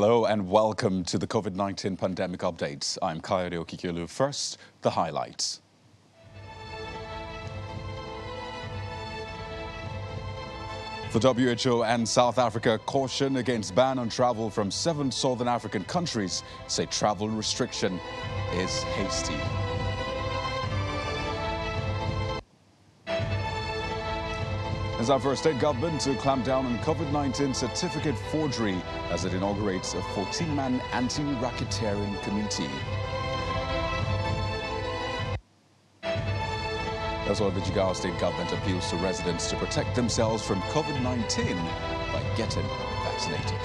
Hello and welcome to the COVID-19 pandemic updates. I'm Kayode Okikelu. First, the highlights. The WHO and South Africa caution against ban on travel from 7 southern African countries, say travel restriction is hasty. As our first state government to clamp down on COVID-19 certificate forgery as it inaugurates a 14-man anti-racketeering committee. As well, the Jigawa state government appeals to residents to protect themselves from COVID-19 by getting vaccinated.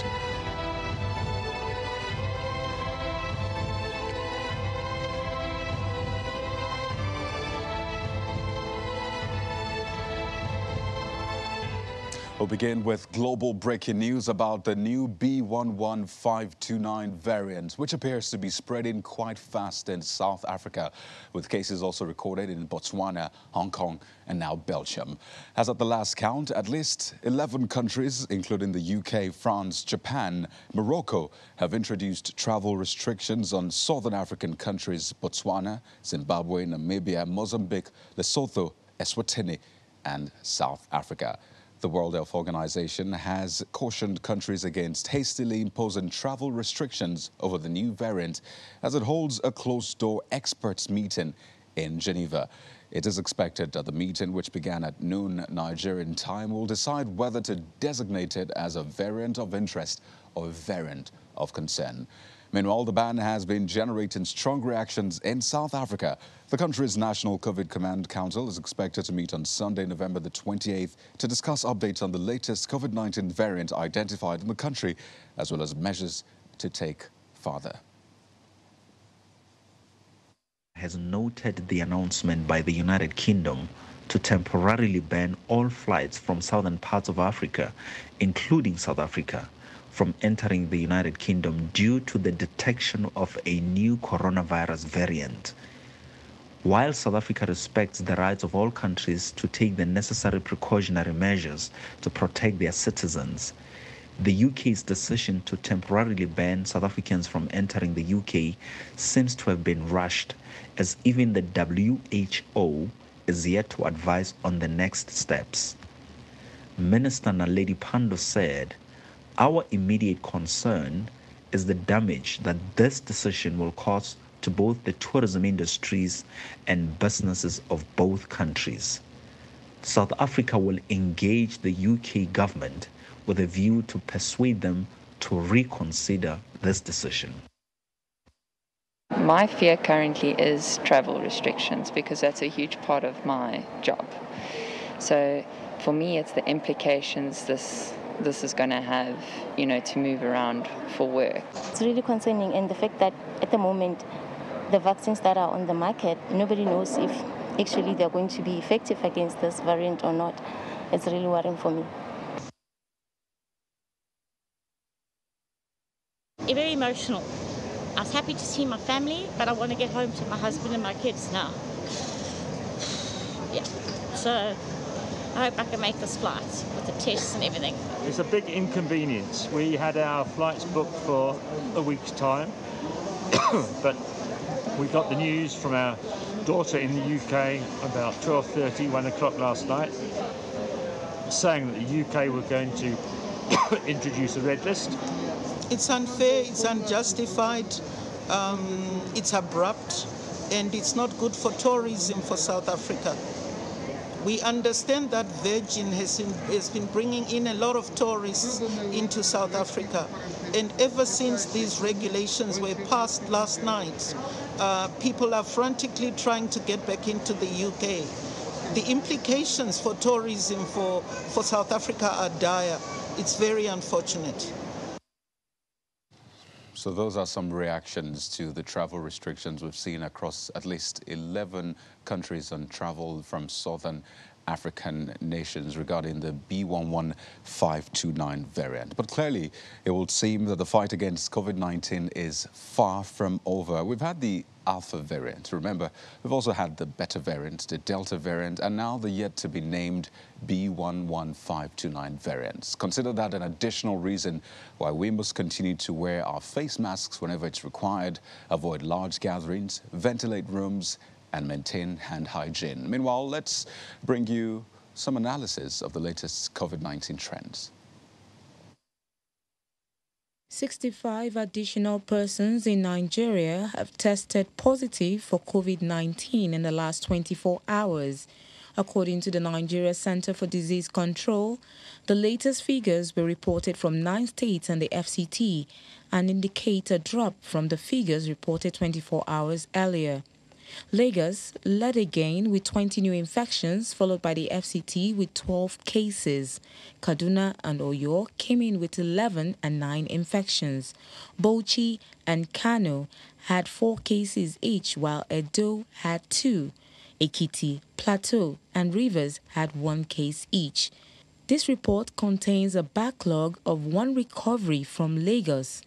We'll begin with global breaking news about the new B11529 variant, which appears to be spreading quite fast in South Africa, with cases also recorded in Botswana, Hong Kong, and now Belgium. As at the last count, at least 11 countries, including the UK, France, Japan, Morocco, have introduced travel restrictions on southern African countries Botswana, Zimbabwe, Namibia, Mozambique, Lesotho, Eswatini, and South Africa. The World Health Organization has cautioned countries against hastily imposing travel restrictions over the new variant as it holds a closed-door experts meeting in Geneva. It is expected that the meeting, which began at noon Nigerian time, will decide whether to designate it as a variant of interest or a variant of concern. Meanwhile, the ban has been generating strong reactions in South Africa. The country's National COVID Command Council is expected to meet on Sunday, November the 28th, to discuss updates on the latest COVID-19 variant identified in the country, as well as measures to take further. Has noted the announcement by the United Kingdom to temporarily ban all flights from southern parts of Africa, including South Africa, from entering the United Kingdom due to the detection of a new coronavirus variant. While South Africa respects the rights of all countries to take the necessary precautionary measures to protect their citizens, the UK's decision to temporarily ban South Africans from entering the UK seems to have been rushed, as even the WHO is yet to advise on the next steps. Minister Naledi Pandor said, "Our immediate concern is the damage that this decision will cause to both the tourism industries and businesses of both countries. South Africa will engage the UK government with a view to persuade them to reconsider this decision." My fear currently is travel restrictions because that's a huge part of my job. So for me, it's the implications this is going to have, to move around for work. It's really concerning, and the fact that at the moment, the vaccines that are on the market, nobody knows if actually they're going to be effective against this variant or not. It's really worrying for me. Very emotional. I was happy to see my family, but I want to get home to my husband and my kids now. Yeah, so I hope I can make this flight with the tests and everything. It's a big inconvenience. We had our flights booked for a week's time, but we got the news from our daughter in the UK about 12:30, 1 o'clock last night, saying that the UK were going to introduce a red list. It's unfair, it's unjustified, it's abrupt, and it's not good for tourism for South Africa. We understand that Virgin has been bringing in a lot of tourists into South Africa. And ever since these regulations were passed last night, people are frantically trying to get back into the UK. The implications for tourism for South Africa are dire. It's very unfortunate. So those are some reactions to the travel restrictions we've seen across at least 11 countries on travel from southern African nations regarding the B11529 variant. But clearly, it will seem that the fight against COVID-19 is far from over. We've had the Alpha variant. Remember, we've also had the Beta variant, the Delta variant, and now the yet-to-be-named B11529 variants. Consider that an additional reason why we must continue to wear our face masks whenever it's required, avoid large gatherings, ventilate rooms, and maintain hand hygiene. Meanwhile, let's bring you some analysis of the latest COVID-19 trends. 65 additional persons in Nigeria have tested positive for COVID-19 in the last 24 hours. According to the Nigeria Center for Disease Control, the latest figures were reported from 9 states and the FCT and indicate a drop from the figures reported 24 hours earlier. Lagos led again with 20 new infections, followed by the FCT with 12 cases. Kaduna and Oyo came in with 11 and 9 infections. Bauchi and Kano had 4 cases each, while Edo had 2. Ekiti, Plateau, and Rivers had 1 case each. This report contains a backlog of 1 recovery from Lagos.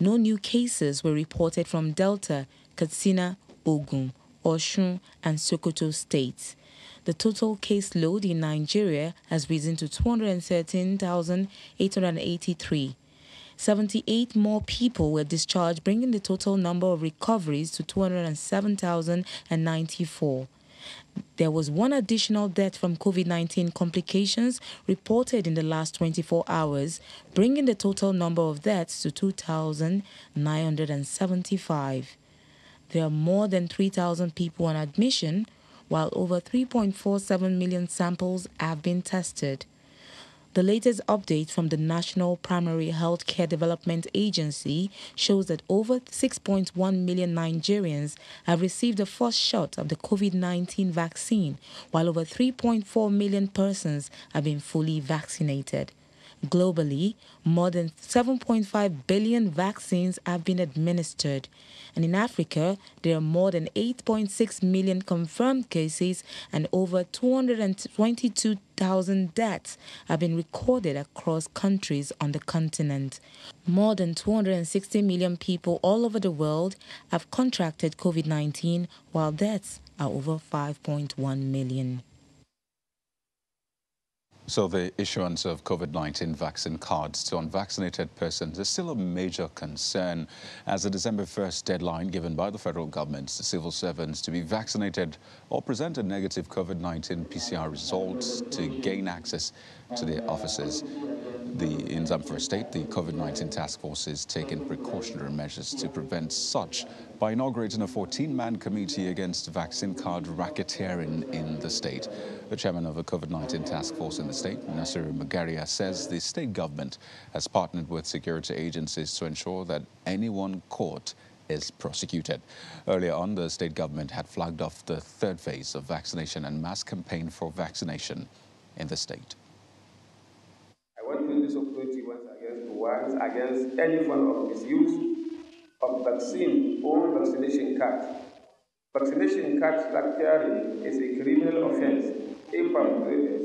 No new cases were reported from Delta, Katsina, Ogun, Osun, and Sokoto states. The total caseload in Nigeria has risen to 213,883. 78 more people were discharged, bringing the total number of recoveries to 207,094. There was 1 additional death from COVID-19 complications reported in the last 24 hours, bringing the total number of deaths to 2,975. There are more than 3,000 people on admission, while over 3.47 million samples have been tested. The latest update from the National Primary Healthcare Development Agency shows that over 6.1 million Nigerians have received the first shot of the COVID-19 vaccine, while over 3.4 million persons have been fully vaccinated. Globally, more than 7.5 billion vaccines have been administered. And in Africa, there are more than 8.6 million confirmed cases and over 222,000 deaths have been recorded across countries on the continent. More than 260 million people all over the world have contracted COVID-19, while deaths are over 5.1 million. So the issuance of COVID-19 vaccine cards to unvaccinated persons is still a major concern, as the December 1st deadline given by the federal government to civil servants to be vaccinated or present a negative COVID-19 PCR results to gain access to their offices. In Zamfara State, the COVID-19 task force is taking precautionary measures to prevent such by inaugurating a 14-man committee against vaccine card racketeering in the state. The chairman of the COVID-19 task force in the state, Nasir Magaria, says the state government has partnered with security agencies to ensure that anyone caught is prosecuted. Earlier on, the state government had flagged off the 3rd phase of vaccination and mass campaign for vaccination in the state. I want to use this opportunity once against any form of misuse of vaccine or vaccination card. Vaccination card racketeering is a criminal offense if perpetrated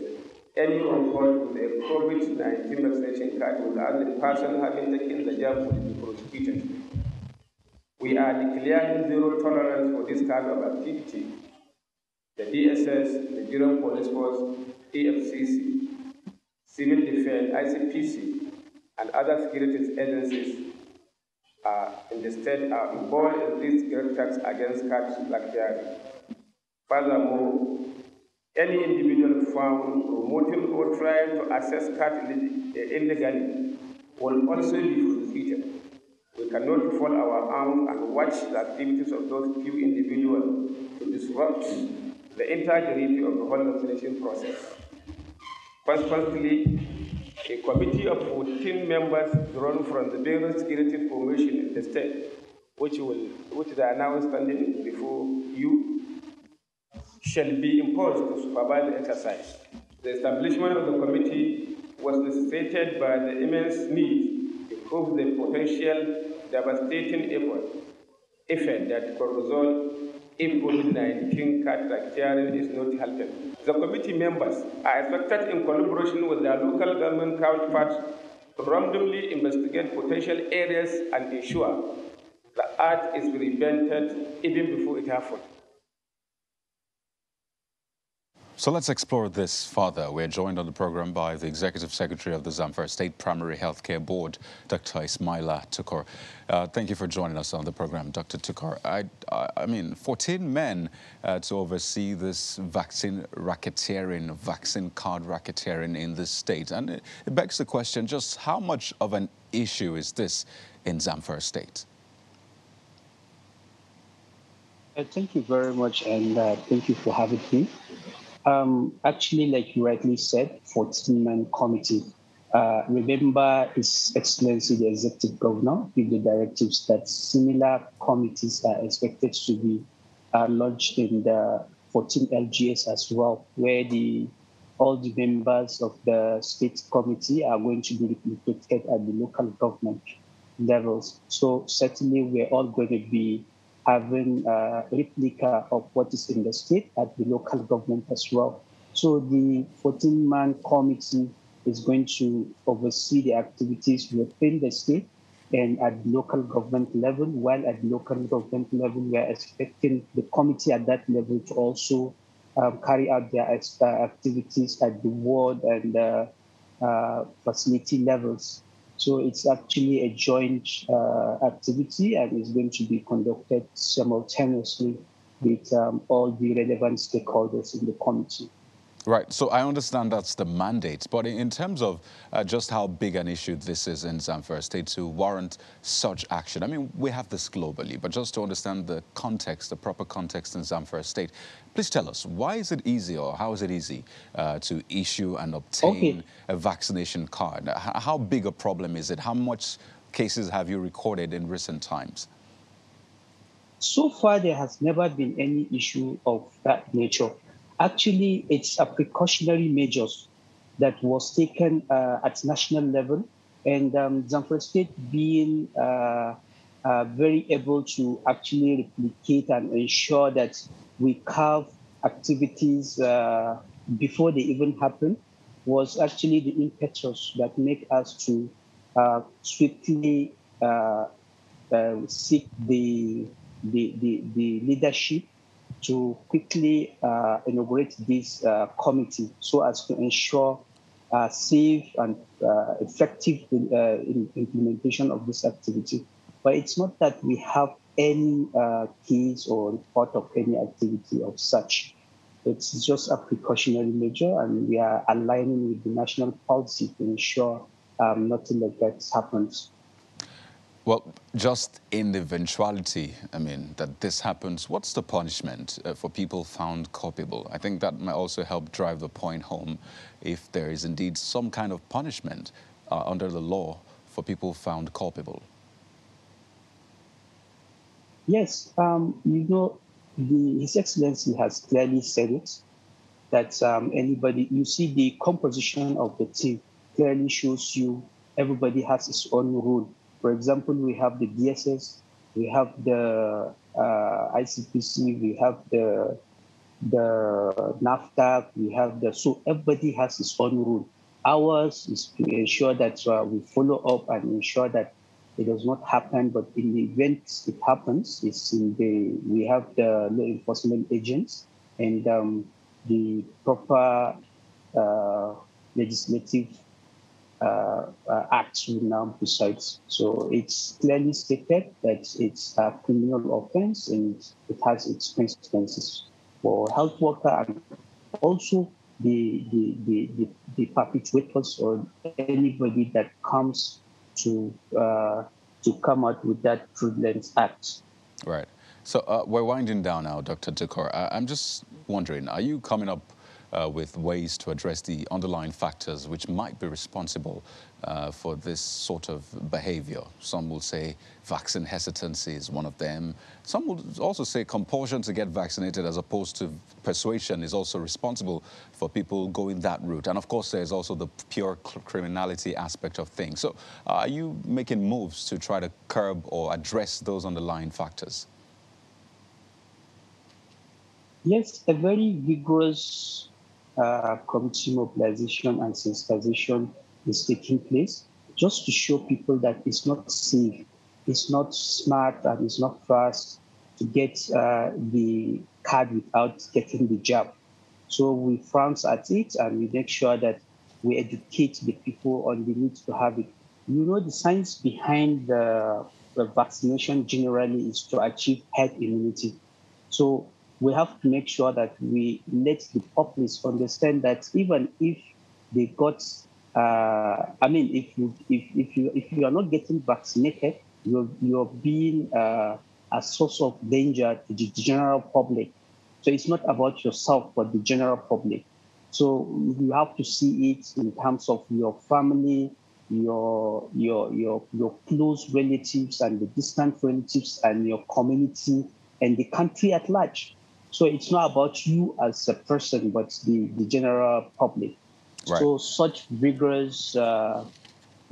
anyone caught with a COVID-19 vaccination card without the person having taken the jab will be prosecuted. We are declaring zero tolerance for this kind of activity. The DSS, the Nigerian Police Force, EFCC, Civil Defense, ICPC, and other security agencies in the state are involved in these attacks against cards racketeering. Furthermore, any individual found promoting or trying to access cards illegally will also be prosecuted. We cannot fold our arms and watch the activities of those few individuals to disrupt the integrity of the whole vaccination process. Consequently, a committee of 14 members drawn from the various security formations in the state, which they are now standing before you, shall be imposed to supervise the exercise. The establishment of the committee was necessitated by the immense need to prove the potential devastating effect that could result if COVID-19 card racketeering is not helping. The committee members are expected, in collaboration with their local government counterparts, to randomly investigate potential areas and ensure that art is prevented even before it happens. So let's explore this further. We're joined on the program by the Executive Secretary of the Zamfara State Primary Healthcare Board, Dr. Ismail Tukur. Thank you for joining us on the program, Dr. Tukur. I mean, 14 men to oversee this vaccine racketeering, vaccine card racketeering in this state. And it begs the question, just how much of an issue is this in Zamfara State? Thank you very much, and thank you for having me. Actually, like you rightly said, 14-man committee. Remember, His Excellency the Executive Governor gave the directives that similar committees are expected to be launched in the 14 LGS as well, where all the members of the state committee are going to be replicated at the local government levels. So certainly, we're all going to be having a replica of what is in the state at the local government as well. So the 14-man committee is going to oversee the activities within the state and at the local government level, while at the local government level, we are expecting the committee at that level to also carry out their activities at the ward and facility levels. So it's actually a joint activity and is going to be conducted simultaneously with all the relevant stakeholders in the committee. Right. So I understand that's the mandate. But in terms of just how big an issue this is in Zamfara State to warrant such action, I mean, we have this globally, but just to understand the context, the proper context in Zamfara State, please tell us, why is it easy or how is it easy to issue and obtain a vaccination card? How big a problem is it? How much cases have you recorded in recent times? So far, there has never been any issue of that nature. Actually, it's a precautionary measures that was taken at national level, and Zamfara State being very able to actually replicate and ensure that we carve activities before they even happen was actually the impetus that make us to swiftly seek the leadership to quickly inaugurate this committee so as to ensure safe and effective implementation of this activity. But it's not that we have any case or report of any activity of such. It's just a precautionary measure, and we are aligning with the national policy to ensure nothing like that happens. Well, just in the eventuality, I mean, that this happens, what's the punishment for people found culpable? I think that might also help drive the point home if there is indeed some kind of punishment under the law for people found culpable. Yes, you know, His Excellency has clearly said it, that anybody, you see the composition of the team clearly shows you everybody has his own rule. For example, we have the DSS, we have the ICPC, we have the NAFTA, we have so everybody has his own rule. Ours is to ensure that we follow up and ensure that it does not happen, but in the event it happens, we have the law enforcement agents and the proper legislative acts will now besides. So it's clearly stated that it's a criminal offense and it has its consequences for health worker and also the perpetrators or anybody that comes to come out with that fraudulent act. Right. So we're winding down now, Dr. Tukur. I'm just wondering, are you coming up with ways to address the underlying factors which might be responsible for this sort of behavior? Some will say vaccine hesitancy is one of them. Some will also say compulsion to get vaccinated as opposed to persuasion is also responsible for people going that route. And of course, there's also the pure criminality aspect of things. So are you making moves to try to curb or address those underlying factors? Yes, a very vigorous community mobilization and sensitization is taking place just to show people that it's not safe it's not smart and it's not fast to get the card without getting the jab. So we frown at it and we make sure that we educate the people on the need to have it. You know, the science behind the vaccination generally is to achieve herd immunity. So we have to make sure that we let the populace understand that even if they got, if you are not getting vaccinated, you're being a source of danger to the general public. So it's not about yourself, but the general public. So you have to see it in terms of your family, your close relatives and the distant relatives and your community and the country at large. So it's not about you as a person, but the general public. Right. So such rigorous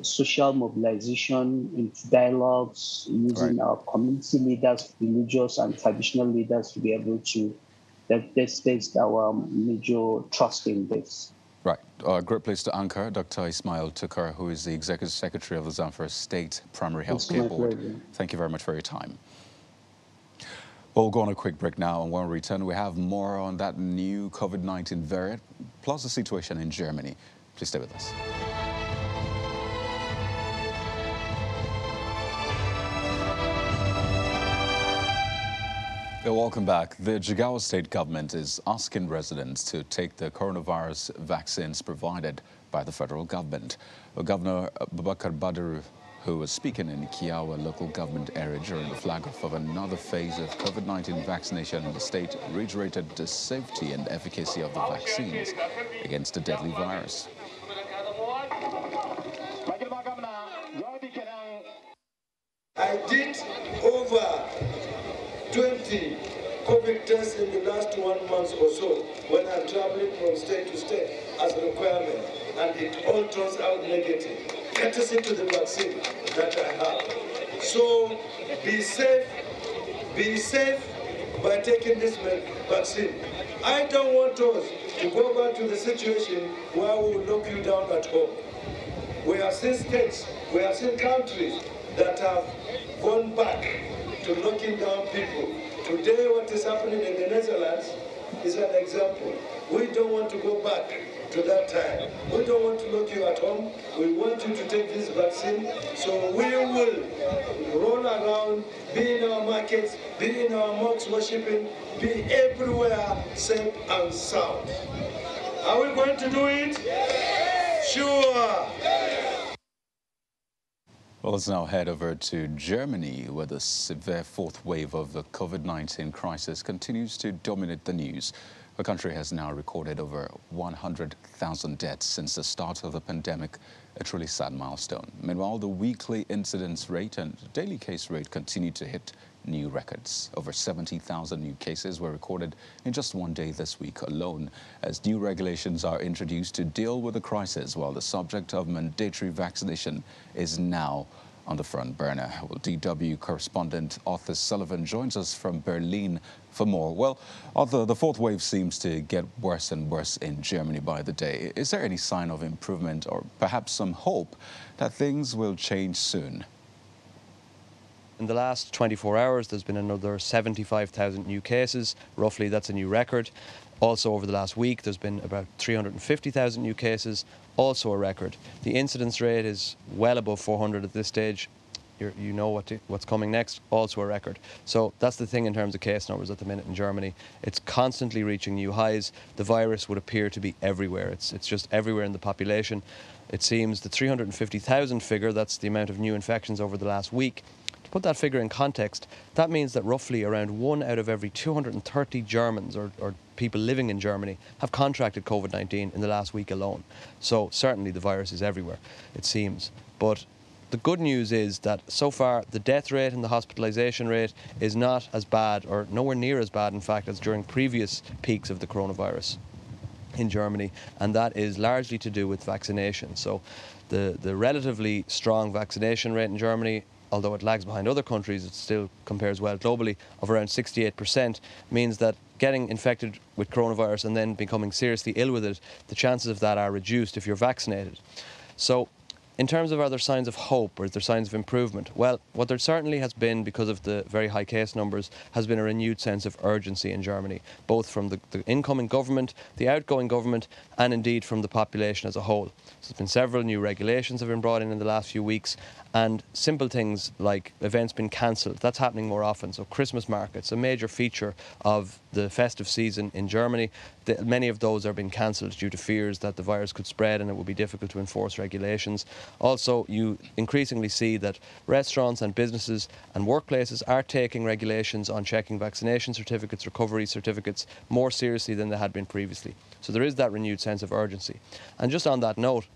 social mobilization into dialogues using our community leaders, religious and traditional leaders to be able to, that's our major trust in this. Right. Great place to anchor. Dr. Ismail Tukar, who is the Executive Secretary of the Zamfara State Primary Healthcare Board. Thank you very much for your time. Well, we'll go on a quick break now, and when we return, we have more on that new COVID-19 variant, plus the situation in Germany. Please stay with us. Welcome back. The Jigawa state government is asking residents to take the coronavirus vaccines provided by the federal government. Governor Abubakar Badaru, who was speaking in Kiawa local government area during the flag-off of another phase of COVID-19 vaccination in the state, reiterated the safety and efficacy of the vaccines against the deadly virus. I did over 20 COVID tests in the last 1 month or so when I'm traveling from state to state as a requirement, and it all turns out negative, courtesy to the vaccine that I have. So be safe by taking this vaccine. I don't want us to go back to the situation where we will lock you down at home. We have seen states, we have seen countries that have gone back to locking down people. Today, what is happening in the Netherlands is an example. We don't want to go back to that time. We don't want to lock you at home. We want you to take this vaccine. So we will roll around, be in our markets, be in our mosques worshiping, be everywhere safe and sound. Are we going to do it? Sure. Well, let's now head over to Germany, where the severe fourth wave of the COVID-19 crisis continues to dominate the news. The country has now recorded over 100,000 deaths since the start of the pandemic, a truly sad milestone. Meanwhile, the weekly incidence rate and daily case rate continue to hit new records. Over 70,000 new cases were recorded in just one day this week alone, as new regulations are introduced to deal with the crisis, while the subject of mandatory vaccination is now on the front burner. Well, DW correspondent Arthur Sullivan joins us from Berlin for more. Well, Arthur, the fourth wave seems to get worse and worse in Germany by the day. Is there any sign of improvement or perhaps some hope that things will change soon? In the last 24 hours, there's been another 75,000 new cases. Roughly, that's a new record. Also, over the last week, there's been about 350,000 new cases, also a record. The incidence rate is well above 400 at this stage. You know what's coming next, also a record. So that's the thing in terms of case numbers at the minute in Germany. It's constantly reaching new highs. The virus would appear to be everywhere. It's just everywhere in the population. It seems the 350,000 figure, that's the amount of new infections over the last week. To put that figure in context, that means that roughly around 1 out of every 230 Germans or people living in Germany have contracted COVID-19 in the last week alone. So certainly the virus is everywhere, it seems. But the good news is that so far the death rate and the hospitalization rate is not as bad, or nowhere near as bad, in fact, as during previous peaks of the coronavirus in Germany, and that is largely to do with vaccination. So the relatively strong vaccination rate in Germany, although it lags behind other countries, it still compares well globally, of around 68%, means that getting infected with coronavirus and then becoming seriously ill with it, the chances of that are reduced if you're vaccinated. So In terms of are there signs of hope or is there signs of improvement? Well, what there certainly has been, because of the very high case numbers, has been a renewed sense of urgency in Germany, both from the incoming government, the outgoing government, and indeed from the population as a whole. So there's been several new regulations have been brought in the last few weeks, and simple things like events being cancelled. That's happening more often. So Christmas markets, a major feature of the festive season in Germany, many of those are being cancelled due to fears that the virus could spread and it would be difficult to enforce regulations. Also, you increasingly see that restaurants and businesses and workplaces are taking regulations on checking vaccination certificates, recovery certificates more seriously than they had been previously. So there is that renewed sense of urgency. And just on that note,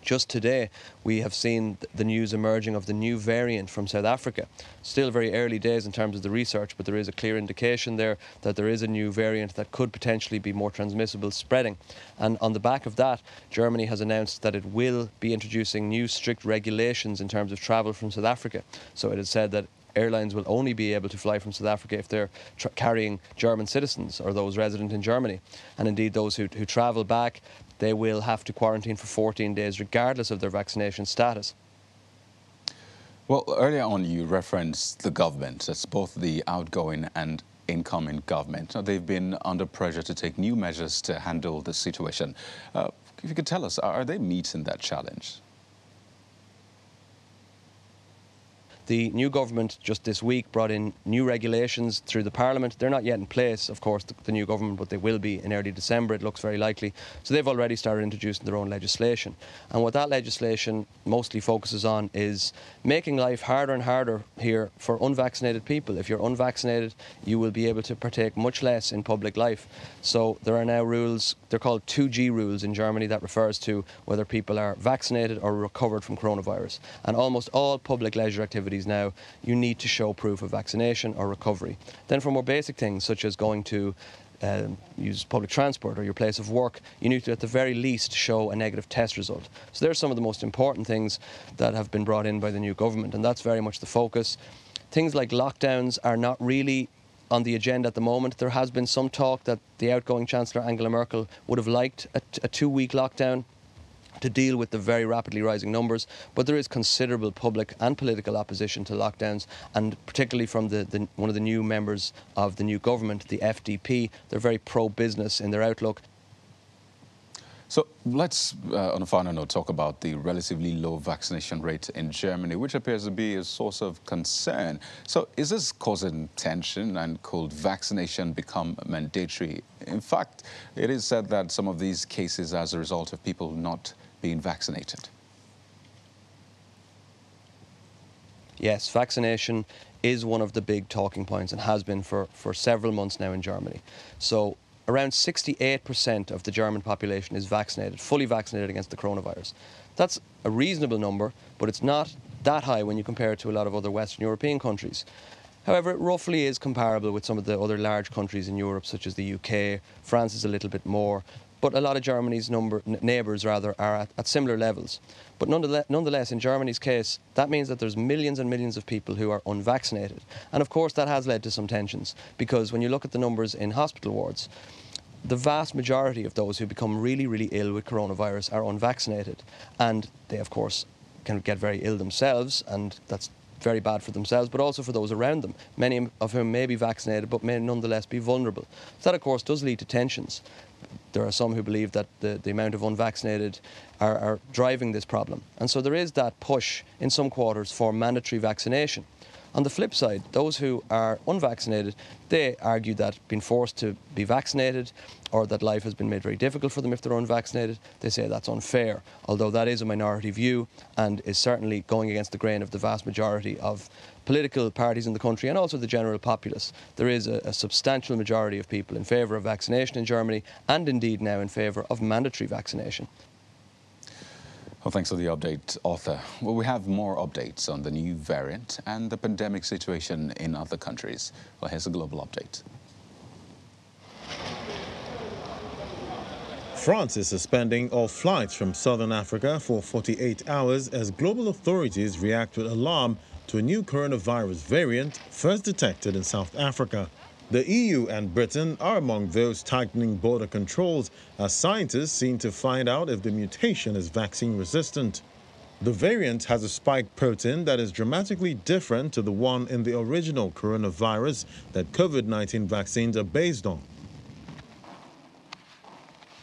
just today, we have seen the news emerging of the new variant from South Africa. Still very early days in terms of the research, but there is a clear indication there that there is a new variant that could potentially be more transmissible spreading. And on the back of that, Germany has announced that it will be introducing new strict regulations in terms of travel from South Africa. So it has said that airlines will only be able to fly from South Africa if they're carrying German citizens or those resident in Germany. And indeed, those who travel back, they will have to quarantine for 14 days regardless of their vaccination status. Well, earlier on you referenced the government. That's both the outgoing and incoming government. Now, they've been under pressure to take new measures to handle the situation. If you could tell us, are they meeting that challenge? The new government just this week brought in new regulations through the Parliament. They're not yet in place, of course, the new government, but they will be in early December, it looks very likely. So they've already started introducing their own legislation. And what that legislation mostly focuses on is making life harder and harder here for unvaccinated people. If you're unvaccinated, you will be able to partake much less in public life. So there are now rules, they're called 2G rules in Germany, that refers to whether people are vaccinated or recovered from coronavirus. And almost all public leisure activities now, you need to show proof of vaccination or recovery. Then for more basic things, such as going to use public transport or your place of work, you need to at the very least show a negative test result. So there's some of the most important things that have been brought in by the new government, and that's very much the focus. Things like lockdowns are not really on the agenda at the moment. There has been some talk that the outgoing Chancellor Angela Merkel would have liked a 2-week lockdown to deal with the very rapidly rising numbers, but there is considerable public and political opposition to lockdowns, and particularly from one of the new members of the new government, the FDP. They're very pro-business in their outlook. So let's, on a final note, talk about the relatively low vaccination rate in Germany, which appears to be a source of concern. So is this causing tension, and could vaccination become mandatory? In fact, it is said that some of these cases are as a result of people not being vaccinated. Yes, vaccination is one of the big talking points and has been for several months now in Germany. So around 68% of the German population is vaccinated, fully vaccinated against the coronavirus. That's a reasonable number, but it's not that high when you compare it to a lot of other Western European countries. However, it roughly is comparable with some of the other large countries in Europe, such as the UK. France is a little bit more, but a lot of Germany's neighbours are at similar levels. But nonetheless, in Germany's case, that means that there's millions and millions of people who are unvaccinated. And of course, that has led to some tensions, because when you look at the numbers in hospital wards, the vast majority of those who become really, really ill with coronavirus are unvaccinated. And they, of course, can get very ill themselves, and that's very bad for themselves, but also for those around them, many of whom may be vaccinated but may nonetheless be vulnerable. So that, of course, does lead to tensions. There are some who believe that the amount of unvaccinated are driving this problem. And so there is that push in some quarters for mandatory vaccination. On the flip side, those who are unvaccinated, they argue that being forced to be vaccinated, or that life has been made very difficult for them if they're unvaccinated, they say that's unfair, although that is a minority view and is certainly going against the grain of the vast majority of political parties in the country and also the general populace. There is a substantial majority of people in favour of vaccination in Germany, and indeed now in favour of mandatory vaccination. Well, thanks for the update, Arthur. Well, we have more updates on the new variant and the pandemic situation in other countries. Well, here's a global update. France is suspending all flights from southern Africa for 48 hours as global authorities react with alarm to a new coronavirus variant first detected in South Africa. The EU and Britain are among those tightening border controls as scientists seem to find out if the mutation is vaccine resistant. The variant has a spike protein that is dramatically different to the one in the original coronavirus that COVID-19 vaccines are based on.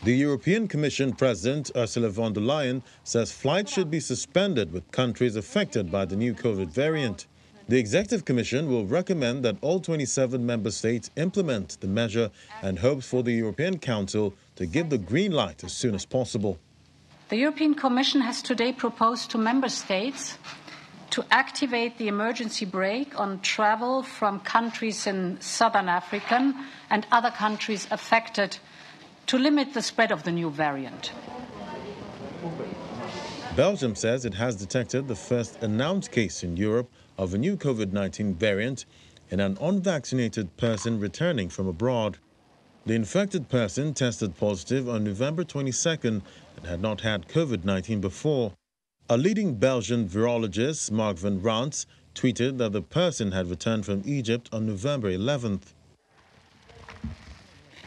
The European Commission President Ursula von der Leyen says flights should be suspended with countries affected by the new COVID variant. The Executive Commission will recommend that all 27 member states implement the measure and hopes for the European Council to give the green light as soon as possible. The European Commission has today proposed to member states to activate the emergency brake on travel from countries in southern Africa and other countries affected to limit the spread of the new variant. Belgium says it has detected the first announced case in Europe of a new COVID-19 variant in an unvaccinated person returning from abroad. The infected person tested positive on November 22nd and had not had COVID-19 before. A leading Belgian virologist, Mark van Rans, tweeted that the person had returned from Egypt on November 11th.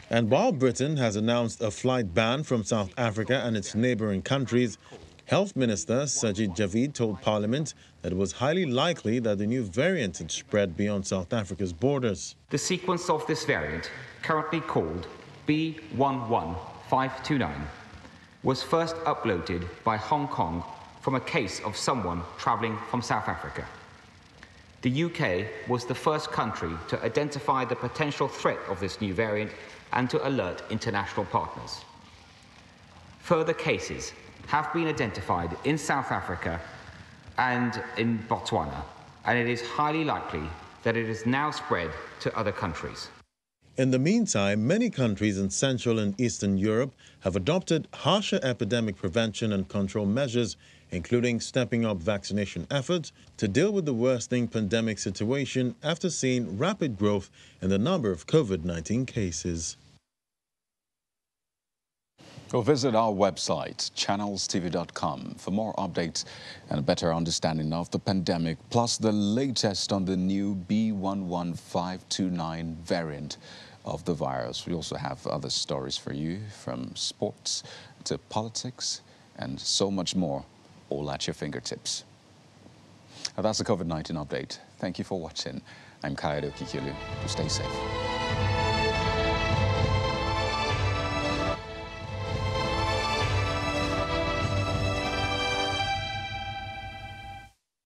And while Britain has announced a flight ban from South Africa and its neighboring countries, Health Minister Sajid Javid told Parliament that it was highly likely that the new variant had spread beyond South Africa's borders. The sequence of this variant, currently called B11529, was first uploaded by Hong Kong from a case of someone travelling from South Africa. The UK was the first country to identify the potential threat of this new variant and to alert international partners. Further cases have been identified in South Africa and in Botswana, and it is highly likely that it is now spread to other countries. In the meantime, many countries in Central and Eastern Europe have adopted harsher epidemic prevention and control measures, including stepping up vaccination efforts to deal with the worsening pandemic situation after seeing rapid growth in the number of COVID-19 cases. Or visit our website, channelstv.com, for more updates and a better understanding of the pandemic, plus the latest on the new B11529 variant of the virus. We also have other stories for you, from sports to politics and so much more, all at your fingertips. Now, that's the COVID-19 update. Thank you for watching. I'm Kayode Kikilu. Stay safe.